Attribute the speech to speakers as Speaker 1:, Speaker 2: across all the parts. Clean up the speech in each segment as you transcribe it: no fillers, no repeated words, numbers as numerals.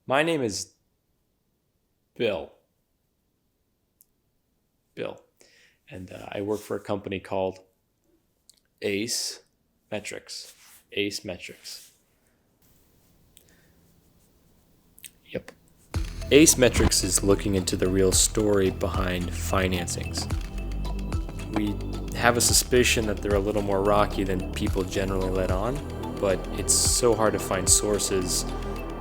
Speaker 1: My name is Bill. And I work for a company called Ace Metrics. Ace Metrics. Yep. Ace Metrics is looking into the real story behind financings. We have a suspicion that they're a little more rocky than people generally let on, but it's so hard to find sources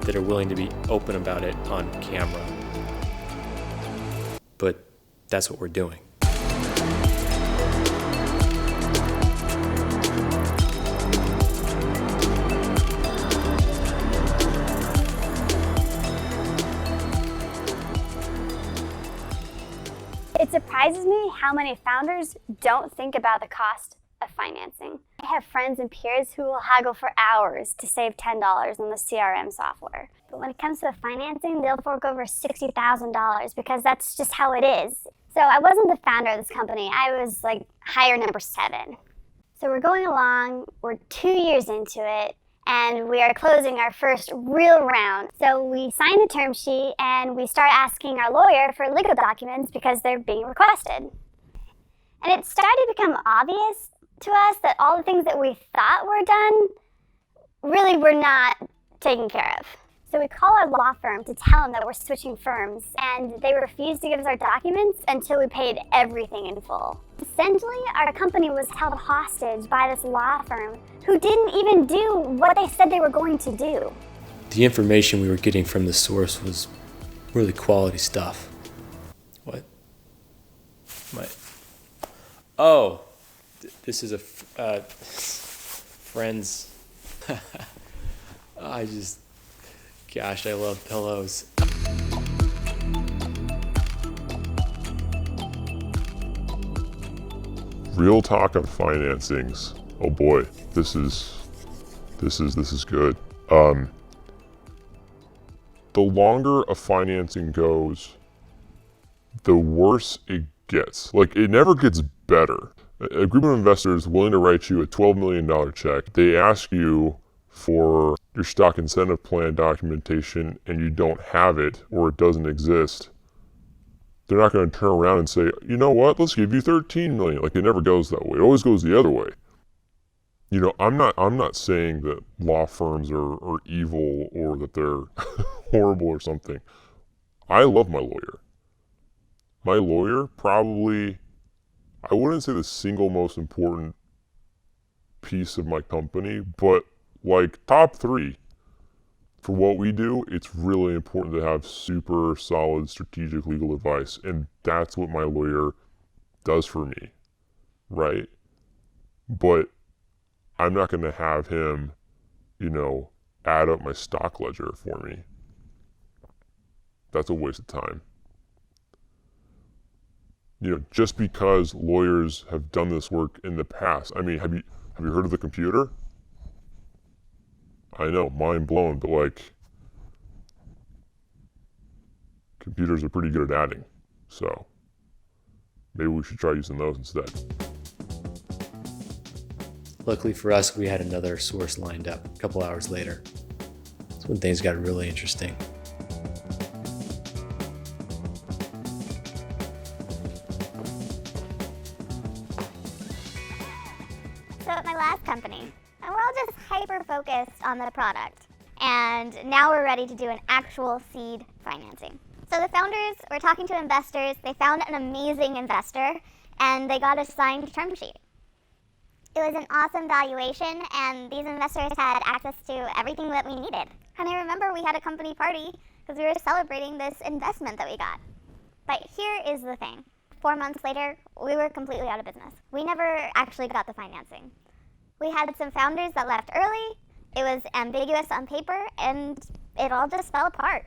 Speaker 1: that are willing to be open about it on camera. But that's what we're doing.
Speaker 2: It surprises me how many founders don't think about the cost of financing. I have friends and peers who will haggle for hours to save $10 on the CRM software. But when it comes to financing, they'll fork over $60,000 because that's just how it is. So I wasn't the founder of this company. I was like hire number 7. So we're going along, we're 2 years into it, and we are closing our first real round. So we sign the term sheet and we start asking our lawyer for legal documents because they're being requested. And it started to become obvious to us that all the things that we thought were done really were not taken care of. So we call our law firm to tell them that we're switching firms, and they refused to give us our documents until we paid everything in full. Essentially, our company was held hostage by this law firm who didn't even do what they said they were going to do.
Speaker 1: The information we were getting from the source was really quality stuff. What? Oh, this is a friend's. Gosh, I love pillows.
Speaker 3: Real talk on financings. Oh boy, this is good. The longer a financing goes, the worse it gets. Like, it never gets better. A group of investors willing to write you a $12 million check, they ask you for your stock incentive plan documentation and you don't have it or it doesn't exist. They're not going to turn around and say, you know what, let's give you 13 million. Like, it never goes that way. It always goes the other way. You know, I'm not saying that law firms are evil or that they're horrible or something. I love my lawyer. My lawyer, probably, I wouldn't say the single most important piece of my company, but like top 3. For what we do, it's really important to have super solid strategic legal advice, and that's what my lawyer does for me, right? But I'm not going to have him, add up my stock ledger for me. That's a waste of time. Just because lawyers have done this work in the past. I mean, have you heard of the computer? I know, mind blown, but like, computers are pretty good at adding, so maybe we should try using those instead.
Speaker 1: Luckily for us, we had another source lined up a couple hours later. That's when things got really interesting.
Speaker 4: So at my last company, we're all just hyper-focused on the product. And now we're ready to do an actual seed financing. So the founders were talking to investors, they found an amazing investor, and they got a signed term sheet. It was an awesome valuation, and these investors had access to everything that we needed. And I remember we had a company party because we were celebrating this investment that we got. But here is the thing. 4 months later, we were completely out of business. We never actually got the financing. We had some founders that left early, it was ambiguous on paper, and it all just fell apart.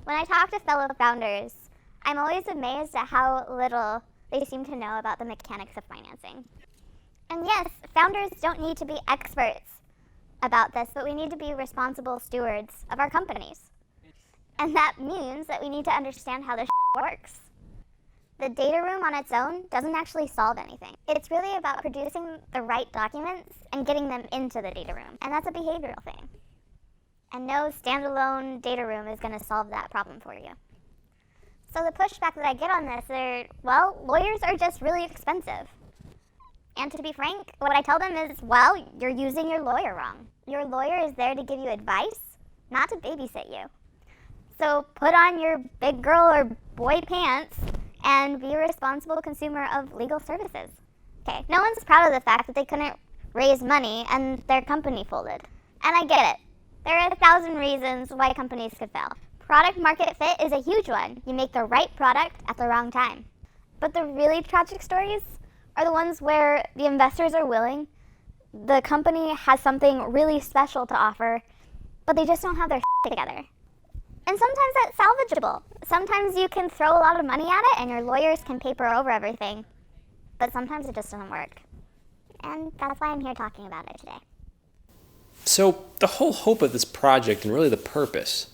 Speaker 4: When I talk to fellow founders, I'm always amazed at how little they seem to know about the mechanics of financing. And yes, founders don't need to be experts about this, but we need to be responsible stewards of our companies. And that means that we need to understand how this works. The data room on its own doesn't actually solve anything. It's really about producing the right documents and getting them into the data room. And that's a behavioral thing. and no standalone data room is going to solve that problem for you. So the pushback that I get on this are, well, lawyers are just really expensive. And to be frank, what I tell them is, well, you're using your lawyer wrong. Your lawyer is there to give you advice, not to babysit you. So put on your big girl or boy pants and be a responsible consumer of legal services. Okay, no one's proud of the fact that they couldn't raise money and their company folded. And I get it. There are 1,000 reasons why companies could fail. Product market fit is a huge one. You make the right product at the wrong time. But the really tragic stories are the ones where the investors are willing, the company has something really special to offer, but they just don't have their together. And sometimes that's salvageable. Sometimes you can throw a lot of money at it and your lawyers can paper over everything, but sometimes it just doesn't work. And that's why I'm here talking about it today.
Speaker 1: So the whole hope of this project, and really the purpose,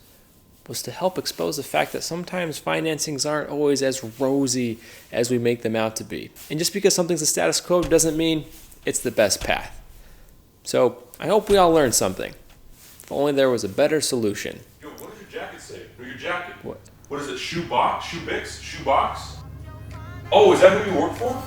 Speaker 1: was to help expose the fact that sometimes financings aren't always as rosy as we make them out to be. And just because something's a status quo doesn't mean it's the best path. So I hope we all learned something. If only there was a better solution.
Speaker 3: Yo, what does your jacket say? No, your jacket.
Speaker 1: What?
Speaker 3: What is it? Shoe box? Shoe bix? Shoe box? Oh, is that who you work for?